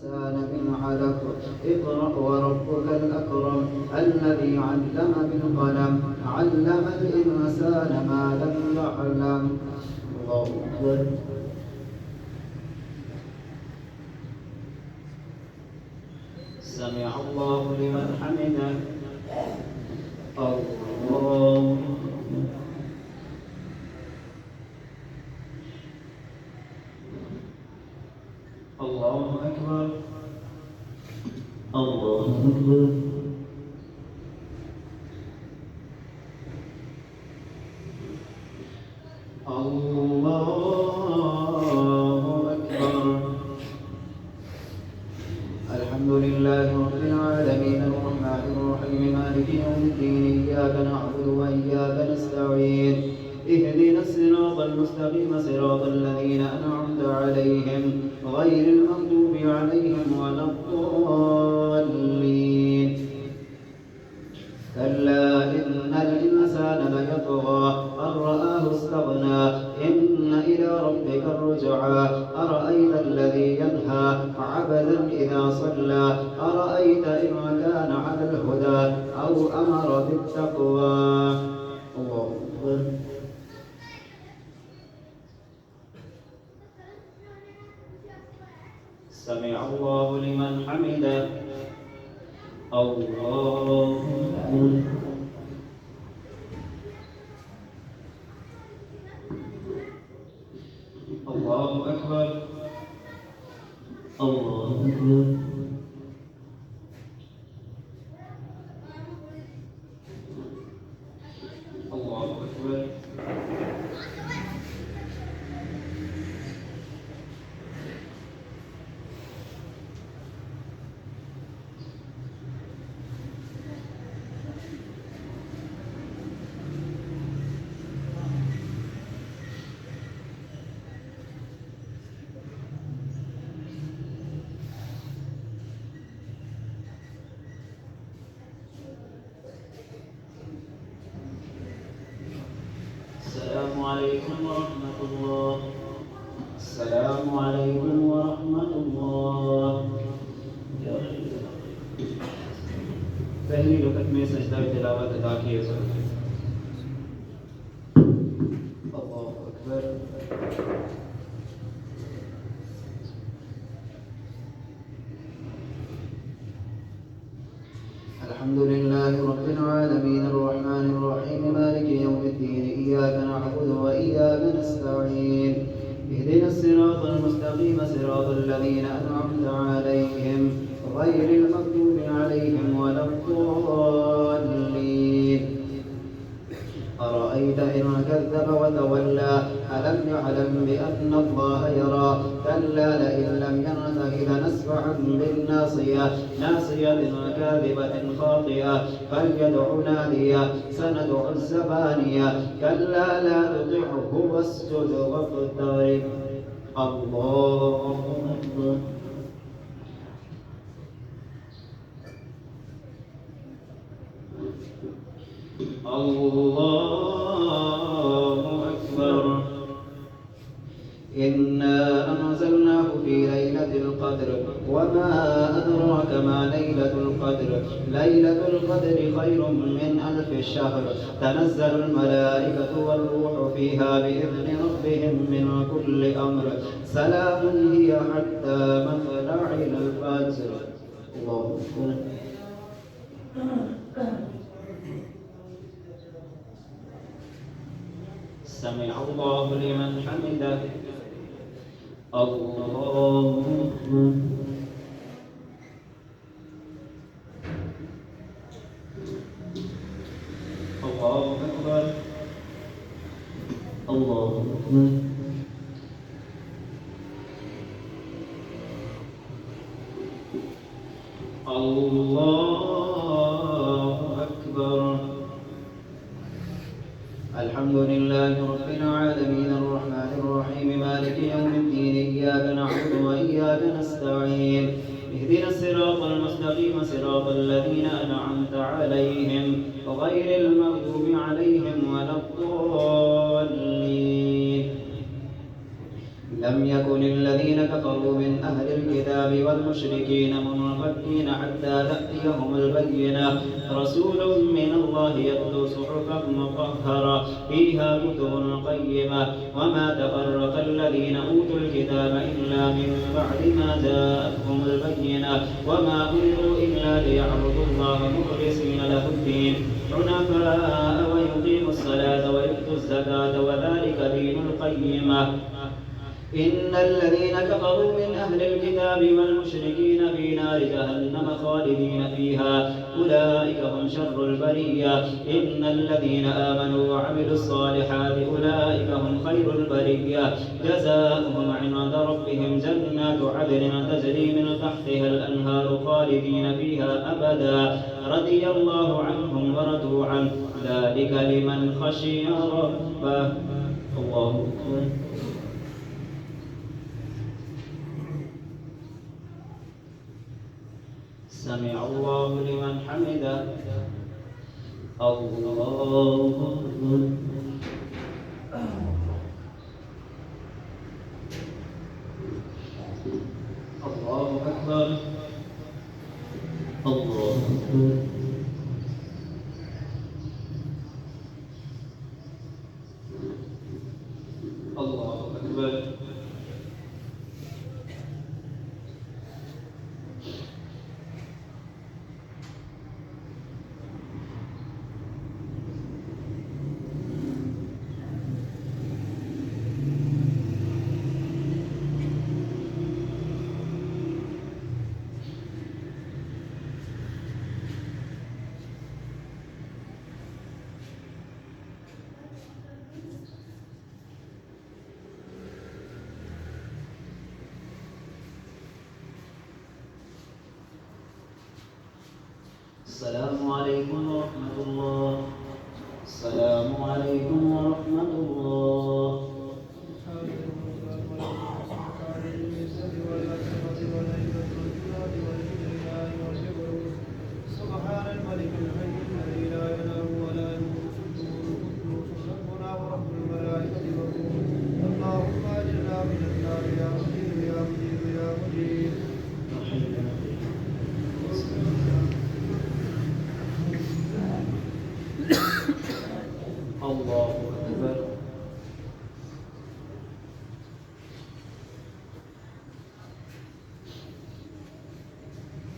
الإنسان من علق اقرأ وربك الأكرم الذي علم بالقلم علم الإنسان ما لم يعلم. الله أكبر. سمع الله لمن حمده. الله الله أكبر. الله أكبر. الله أكبر. الحمد لله رب العالمين الرحمن الرحيم مالك يوم الدين إياك نعبد وإياك نستعين اهدنا الصراط المستقيم صراط الذين أنعمت عليهم غير المغضوب عليهم ولا الضالين. كلا إن الإنسان ليطغى أن رآه استغنى إن إلى ربك الرجعى أرأيت الذي ينهى عبدا إذا صلى أرأيت إن كان على الهدى أو أمر بالتقوى. الله أكبر. سمع الله لمن حمده. الله أكبر. الله أكبر. الله أكبر. الله أكبر. السلام عليكم ورحمة الله. السلام عليكم ورحمة الله. पहली वक्त में सजदा तिलावत अदा किए जाते हैं. अल्लाहु अकबर. الحمد لله رب العالمين الرحمن الرحيم مالك يوم الدين إياك نعبد وإياك نستعين اهدنا الصراط المستقيم صراط الذين أنعمت عليهم غير المغضوب عليهم ولا الضالين. أرأيت إن كذب وتولى ألم يعلم بأن الله يرى كلا لئن لم ينته لنسفعا بالناصية ناصية كاذبة خاطئة فليدع نادية سندع الزبانية كلا لا تطعه واسجد واقترب. الله أكبر. الله أكبر. إنا أنزلناه في ليلة القدر وما أدراك ما ليلة القدر ليلة القدر خير من 1000 شهر تنزل الملائكة والروح فيها بإذن ربهم من كل أمر سلام هي حتى مطلع الفجر. الله أكبر. سمع الله لمن حمده. الله أكبر. الله أكبر. الله أكبر. الله أكبر. الحمد لله رب العالمين الرحمن الرحيم مالك يوم الدين إياك نعبد وإياك نستعين اهدنا الصراط المستقيم صراط الذين أنعمت عليهم غير المغضوب عليهم ولا الضالين. لم يكن الذين كفروا من أهل الكتاب والمشركين منفكين حتى تأتيهم البينة رسول من الله يتلو صحفا مطهرة فيها كتب قيمة وما تفرق الذين أوتوا الكتاب إلا من بعد ما جاءتهم البينة وما أمروا إلا ليعبدوا الله مخلصين له الدين حنفاء ويقيموا الصلاة ويؤتوا الزكاة وذلك دين القيمة إن الذين كفروا من أهل الكتاب والمشركين في نار جهنم خالدين فيها أولئك هم شر البرية إن الذين آمنوا وعملوا الصالحات أولئك هم خير البرية جزاؤهم عند ربهم جنات عدن تجري من تحتها الأنهار خالدين فيها أبدا رضي الله عنهم ورضوا عنه ذلك لمن خشي ربه الله أكبر سمع الله لمن حمده الله أكبر الله أكبر الله أكبر الله أكبر السلام عليكم ورحمة الله السلام عليكم ورحمة الله سبحان الملك الحي الذي لا ينام ولا يموت ربنا ورب الملائكة والروح اللهم أجرنا من النار يا مجيب يا مجيب يا مجيب الله أكبر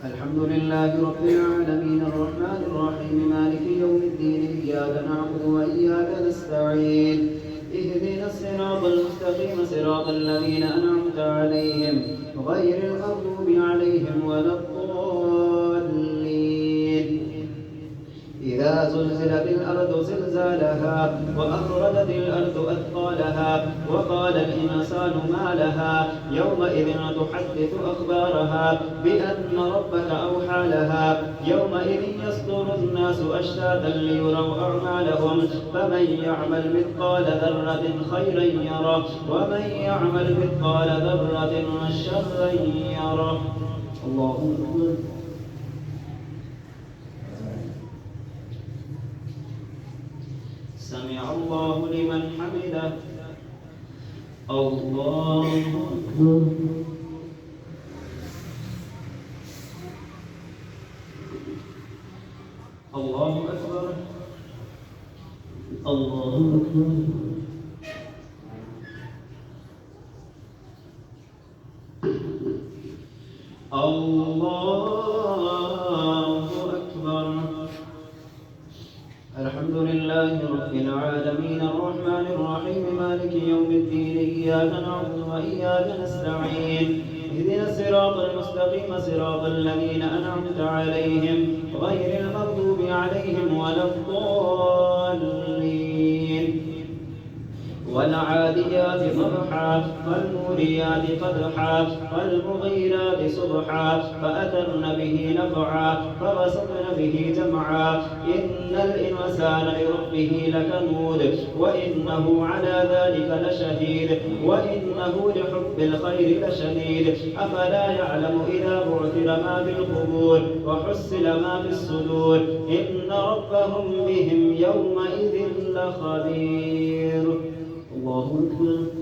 الحمد لله رب العالمين الرحمن الرحيم مالك يوم الدين إياك نعبد وإياك نستعين اهدنا الصراط المستقيم صراط الذين أنعمت عليهم غير المغضوب عليهم ولا الضالين إذا زلزلت الأرض زلزالها وأخرجت الأرض أثقالها وقال الإنسان ما لها يومئذ تحدث أخبارها بأن ربك أوحى لها يومئذ يصدر الناس أشتاتا ليروا أعمالهم فمن يعمل مثقال ذرة خيرا يره ومن يعمل مثقال ذرة شرا يره الله أكبر سمع الله لمن حمده الله أكبر الله أكبر الله أكبر الله أكبر الحمد لله رب العالمين الرحمن الرحيم مالك يوم الدين إياك نعبد وإياك نستعين اهدنا الصراط المستقيم صراط الذين أنعمت عليهم غير المغضوب عليهم ولا الضالين والعاديات ضبحا فالموريات قدحا فالمغيرات صبحا فأثرن به نقعا فوسطن به جمعا إن الإنسان لربه لكنود وإنه على ذلك لشهيد وإنه لحب الخير لشديد أفلا يعلم إذا بعثر ما في القبور وحصل ما في الصدور إن ربهم بهم يومئذ لخبير الله أكبر